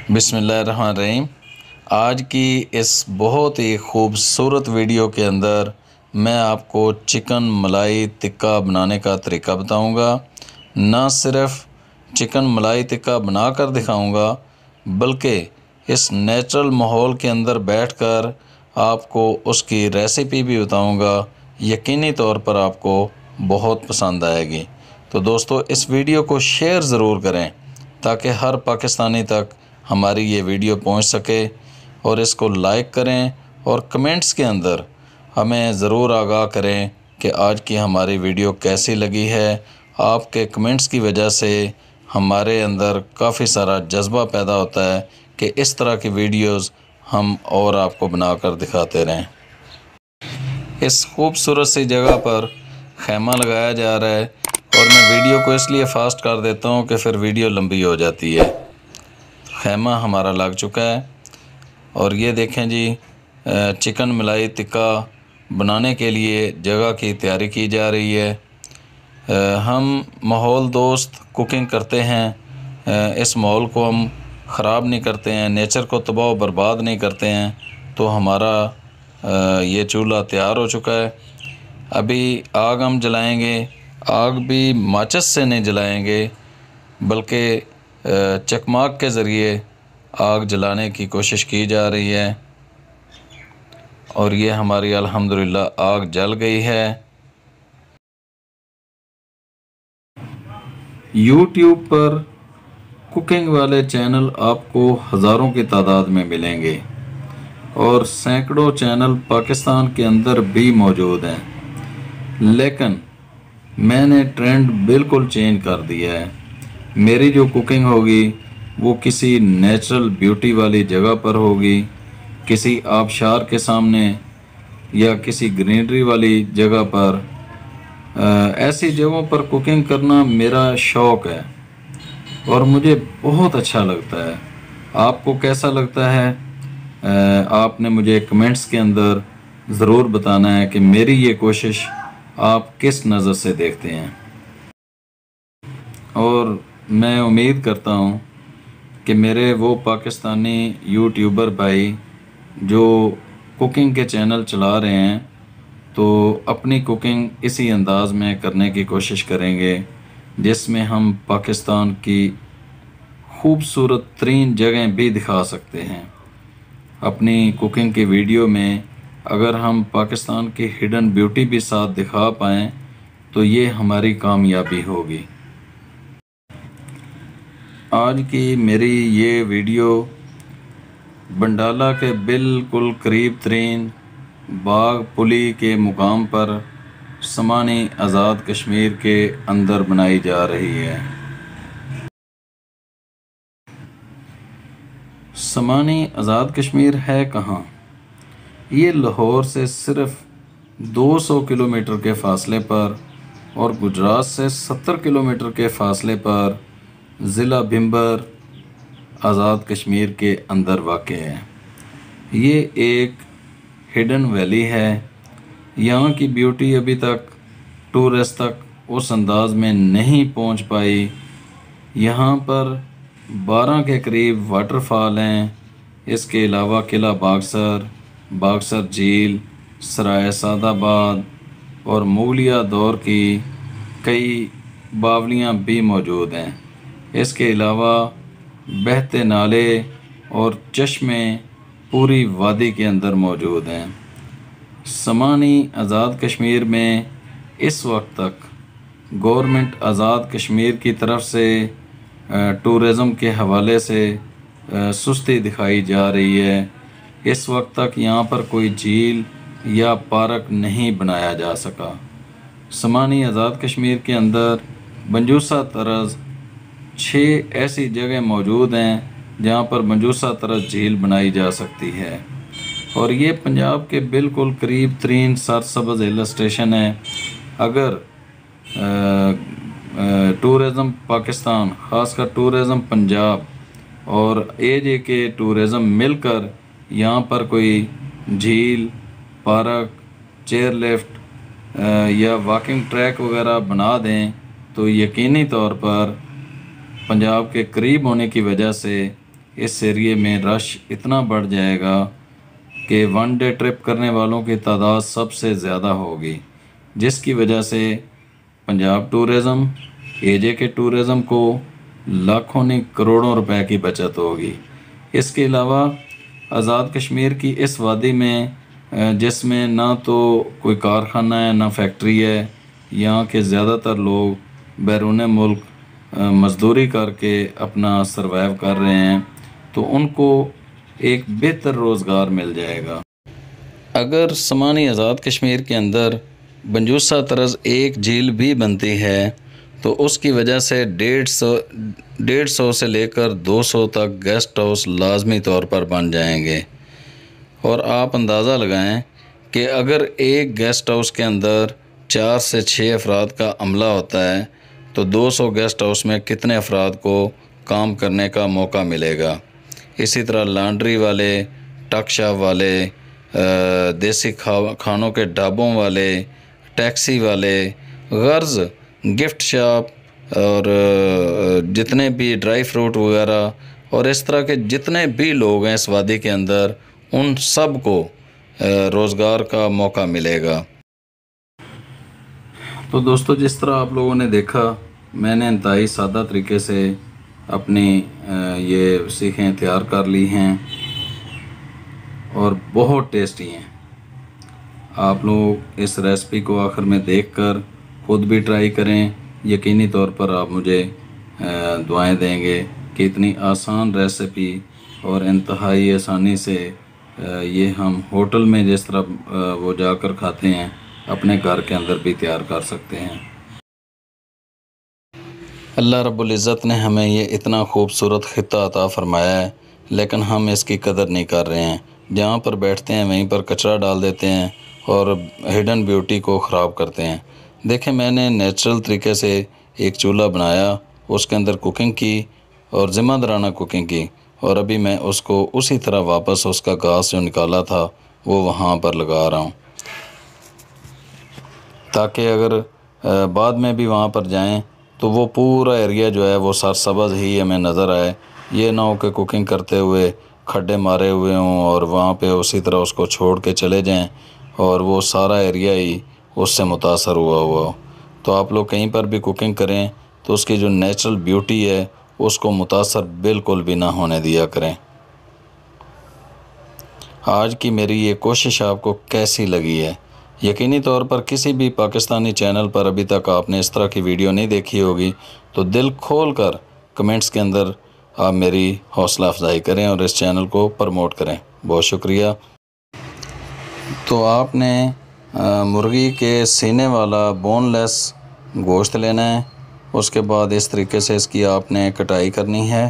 बिस्मिल्लाहिर्रहमानिर्रहीम। आज की इस बहुत ही खूबसूरत वीडियो के अंदर मैं आपको चिकन मलाई टिक्का बनाने का तरीका बताऊंगा। ना सिर्फ चिकन मलाई टिक्का बनाकर दिखाऊंगा, बल्कि इस नेचुरल माहौल के अंदर बैठकर आपको उसकी रेसिपी भी बताऊंगा। यकीनी तौर पर आपको बहुत पसंद आएगी। तो दोस्तों, इस वीडियो को शेयर ज़रूर करें ताकि हर पाकिस्तानी तक हमारी ये वीडियो पहुंच सके, और इसको लाइक करें और कमेंट्स के अंदर हमें ज़रूर आगाह करें कि आज की हमारी वीडियो कैसी लगी है। आपके कमेंट्स की वजह से हमारे अंदर काफ़ी सारा जज्बा पैदा होता है कि इस तरह की वीडियोस हम और आपको बनाकर दिखाते रहें। इस खूबसूरत सी जगह पर खैमा लगाया जा रहा है, और मैं वीडियो को इसलिए फ़ास्ट कर देता हूँ कि फिर वीडियो लंबी हो जाती है। खैमा हमारा लग चुका है, और ये देखें जी, चिकन मलाई टिक्का बनाने के लिए जगह की तैयारी की जा रही है। हम माहौल दोस्त कुकिंग करते हैं। इस माहौल को हम ख़राब नहीं करते हैं, नेचर को तबाह बर्बाद नहीं करते हैं। तो हमारा ये चूल्हा तैयार हो चुका है। अभी आग हम जलाएंगे। आग भी माचिस से नहीं जलाएंगे, बल्कि चकमाक के ज़रिए आग जलाने की कोशिश की जा रही है। और ये हमारी अल्हम्दुलिल्लाह आग जल गई है। यूट्यूब पर कुकिंग वाले चैनल आपको हज़ारों की तादाद में मिलेंगे, और सैकड़ों चैनल पाकिस्तान के अंदर भी मौजूद हैं। लेकिन मैंने ट्रेंड बिल्कुल चेंज कर दिया है। मेरी जो कुकिंग होगी वो किसी नेचुरल ब्यूटी वाली जगह पर होगी, किसी आबशार के सामने या किसी ग्रीनरी वाली जगह पर। ऐसी जगहों पर कुकिंग करना मेरा शौक़ है और मुझे बहुत अच्छा लगता है। आपको कैसा लगता है? आपने मुझे कमेंट्स के अंदर ज़रूर बताना है कि मेरी ये कोशिश आप किस नज़र से देखते हैं। और मैं उम्मीद करता हूँ कि मेरे वो पाकिस्तानी यूट्यूबर भाई जो कुकिंग के चैनल चला रहे हैं, तो अपनी कुकिंग इसी अंदाज़ में करने की कोशिश करेंगे जिसमें हम पाकिस्तान की खूबसूरत तरीन जगह भी दिखा सकते हैं। अपनी कुकिंग की वीडियो में अगर हम पाकिस्तान की हिडन ब्यूटी भी साथ दिखा पाएँ तो ये हमारी कामयाबी होगी। आज की मेरी ये वीडियो बंडाला के बिल्कुल करीब तरीन बाग पुली के मुकाम पर समानी आज़ाद कश्मीर के अंदर बनाई जा रही है। समानी आज़ाद कश्मीर है कहाँ? ये लाहौर से सिर्फ 200 किलोमीटर के फ़ासले पर और गुजरात से 70 किलोमीटर के फ़ासले पर ज़िला भिंबर आज़ाद कश्मीर के अंदर वाक़ है। ये एक हिडन वैली है। यहाँ की ब्यूटी अभी तक टूरिस्ट तक उस अंदाज़ में नहीं पहुँच पाई। यहाँ पर 12 के करीब वाटरफॉल हैं। इसके अलावा किला बागसर, बागसर झील, सराय सादाबाद और मुगलिया दौर की कई बावलियाँ भी मौजूद हैं। इसके अलावा बहते नाले और चश्मे पूरी वादी के अंदर मौजूद हैं। समानी आज़ाद कश्मीर में इस वक्त तक गवर्नमेंट आज़ाद कश्मीर की तरफ से टूरिज़म के हवाले से सुस्ती दिखाई जा रही है। इस वक्त तक यहाँ पर कोई झील या पार्क नहीं बनाया जा सका। समानी आज़ाद कश्मीर के अंदर मंजूसा तरज़ 6 ऐसी जगह मौजूद हैं जहाँ पर मंजूसा तरज़ झील बनाई जा सकती है, और ये पंजाब के बिल्कुल करीब तरीन सरसब्ज़ हिल स्टेशन है। अगर टूरिज़म पाकिस्तान, ख़ासकर टूरिज़म पंजाब और AJK टूरिज़म मिलकर यहाँ पर कोई झील, पार्क, चेयर लिफ्ट या वॉकिंग ट्रैक वगैरह बना दें तो यकीनी तौर पर पंजाब के करीब होने की वजह से इस एरिए में रश इतना बढ़ जाएगा कि वन डे ट्रिप करने वालों की तादाद सबसे ज़्यादा होगी, जिसकी वजह से पंजाब टूरिज़्म, एजे के टूरिज़्म को लाखों नहीं करोड़ों रुपए की बचत होगी। इसके अलावा आज़ाद कश्मीर की इस वादी में जिसमें ना तो कोई कारखाना है ना फैक्ट्री है, यहाँ के ज़्यादातर लोग बैरून मुल्क मज़दूरी करके अपना सरवाइव कर रहे हैं, तो उनको एक बेहतर रोज़गार मिल जाएगा। अगर समानी आज़ाद कश्मीर के अंदर बंजूसा तरज़ एक झील भी बनती है तो उसकी वजह से 150 से लेकर 200 तक गेस्ट हाउस लाजमी तौर पर बन जाएंगे। और आप अंदाज़ा लगाएं कि अगर एक गेस्ट हाउस के अंदर 4 से 6 अफराद का अमला होता है तो 200 गेस्ट हाउस में कितने अफराद को काम करने का मौका मिलेगा। इसी तरह लॉन्ड्री वाले, टक शॉप वाले, देसी खानों के ढाबों वाले, टैक्सी वाले, गर्ज गिफ्ट शॉप और जितने भी ड्राई फ्रूट वगैरह और इस तरह के जितने भी लोग हैं इस वादी के अंदर, उन सब को रोज़गार का मौका मिलेगा। तो दोस्तों, जिस तरह आप लोगों ने देखा, मैंने इंतहाई सादा तरीके से अपनी ये सीखें तैयार कर ली हैं और बहुत टेस्टी हैं। आप लोग इस रेसिपी को आखिर में देखकर खुद भी ट्राई करें। यकीनी तौर पर आप मुझे दुआएं देंगे कि इतनी आसान रेसिपी और इंतहाई आसानी से ये हम होटल में जिस तरह वो जाकर खाते हैं, अपने घर के अंदर भी तैयार कर सकते हैं। अल्लाह रब्बुल इज़्ज़त ने हमें ये इतना खूबसूरत खित्ता अता फ़रमाया है, लेकिन हम इसकी कदर नहीं कर रहे हैं। जहाँ पर बैठते हैं वहीं पर कचरा डाल देते हैं और हिडन ब्यूटी को ख़राब करते हैं। देखें, मैंने नेचुरल तरीके से एक चूल्हा बनाया, उसके अंदर कुकिंग की और ज़िम्मेदाराना कुकिंग की, और अभी मैं उसको उसी तरह वापस उसका घास जो निकाला था वो वहाँ पर लगा रहा हूँ, ताकि अगर बाद में भी वहाँ पर जाएं तो वो पूरा एरिया जो है वो सरसब्ज़ ही हमें नज़र आए। ये ना हो कि कुकिंग करते हुए खड्डे मारे हुए हों और वहाँ पे उसी तरह उसको छोड़ के चले जाएं और वो सारा एरिया ही उससे मुतासर हुआ हो। तो आप लोग कहीं पर भी कुकिंग करें तो उसकी जो नेचुरल ब्यूटी है उसको मुतासर बिल्कुल भी ना होने दिया करें। आज की मेरी ये कोशिश आपको कैसी लगी है? यकीनी तौर पर किसी भी पाकिस्तानी चैनल पर अभी तक आपने इस तरह की वीडियो नहीं देखी होगी, तो दिल खोल कर कमेंट्स के अंदर आप मेरी हौसला अफजाई करें और इस चैनल को प्रमोट करें। बहुत शुक्रिया। तो आपने मुर्गी के सीने वाला बोनलेस गोश्त लेना है। उसके बाद इस तरीके से इसकी आपने कटाई करनी है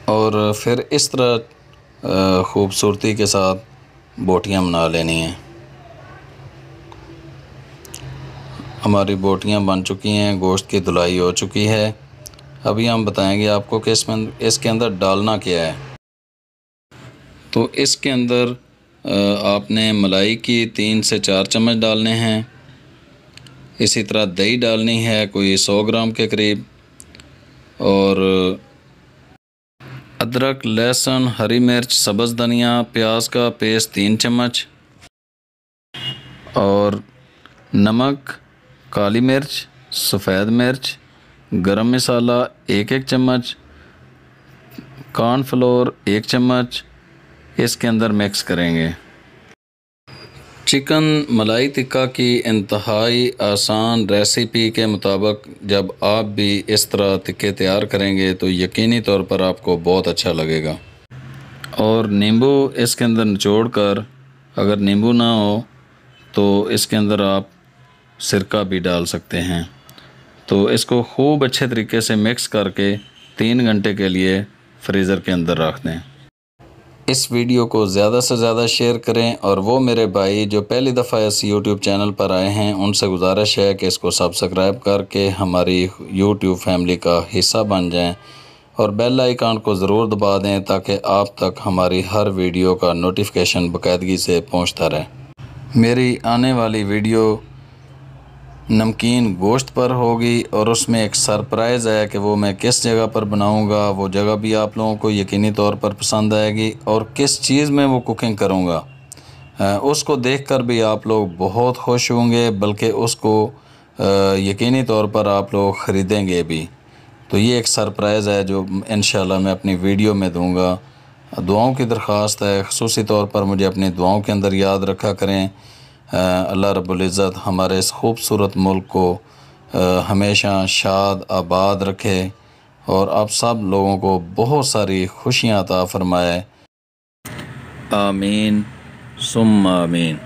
और फिर इस तरह ख़ूबसूरती के साथ बोटियां बना लेनी हैं। हमारी बोटियां बन चुकी हैं, गोश्त की धुलाई हो चुकी है। अभी हम बताएंगे आपको कि इसके अंदर डालना क्या है। तो इसके अंदर आपने मलाई की 3 से 4 चम्मच डालने हैं। इसी तरह दही डालनी है कोई 100 ग्राम के करीब, और अदरक, लहसुन, हरी मिर्च, सब्ज़ धनिया, प्याज का पेस्ट 3 चम्मच, और नमक, काली मिर्च, सफ़ेद मिर्च, गरम मसाला 1 चम्मच, कॉर्नफ्लोर 1 चम्मच इसके अंदर मिक्स करेंगे। चिकन मलाई टिक्का की इंतहाई आसान रेसिपी के मुताबिक जब आप भी इस तरह टिक्के तैयार करेंगे तो यकीनी तौर पर आपको बहुत अच्छा लगेगा। और नींबू इसके अंदर निचोड़ कर, अगर नींबू ना हो तो इसके अंदर आप सिरका भी डाल सकते हैं। तो इसको खूब अच्छे तरीके से मिक्स करके 3 घंटे के लिए फ्रीज़र के अंदर रख दें। इस वीडियो को ज़्यादा से ज़्यादा शेयर करें, और वो मेरे भाई जो पहली दफ़ा इस यूट्यूब चैनल पर आए हैं उनसे गुजारिश है कि इसको सब्सक्राइब करके हमारी यूट्यूब फैमिली का हिस्सा बन जाएं, और बेल आइकन को ज़रूर दबा दें ताकि आप तक हमारी हर वीडियो का नोटिफिकेशन बाकायदगी से पहुंचता रहे। मेरी आने वाली वीडियो नमकीन गोश्त पर होगी और उसमें एक सरप्राइज़ है कि वो मैं किस जगह पर बनाऊंगा। वो जगह भी आप लोगों को यकीनी तौर पर पसंद आएगी और किस चीज़ में वो कुकिंग करूंगा उसको देखकर भी आप लोग बहुत खुश होंगे, बल्कि उसको यकीनी तौर पर आप लोग ख़रीदेंगे भी। तो ये एक सरप्राइज़ है जो इंशाल्लाह मैं अपनी वीडियो में दूंगा। दुआओं की दरख्वास्त है, ख़ुसूसी तौर पर मुझे अपनी दुआओं के अंदर याद रखा करें। अल्लाह रब्बुल इज़्ज़त हमारे इस खूबसूरत मुल्क को हमेशा शाद आबाद रखे और आप सब लोगों को बहुत सारी खुशियाँ अता फ़रमाए। आमीन सुम्मा आमीन।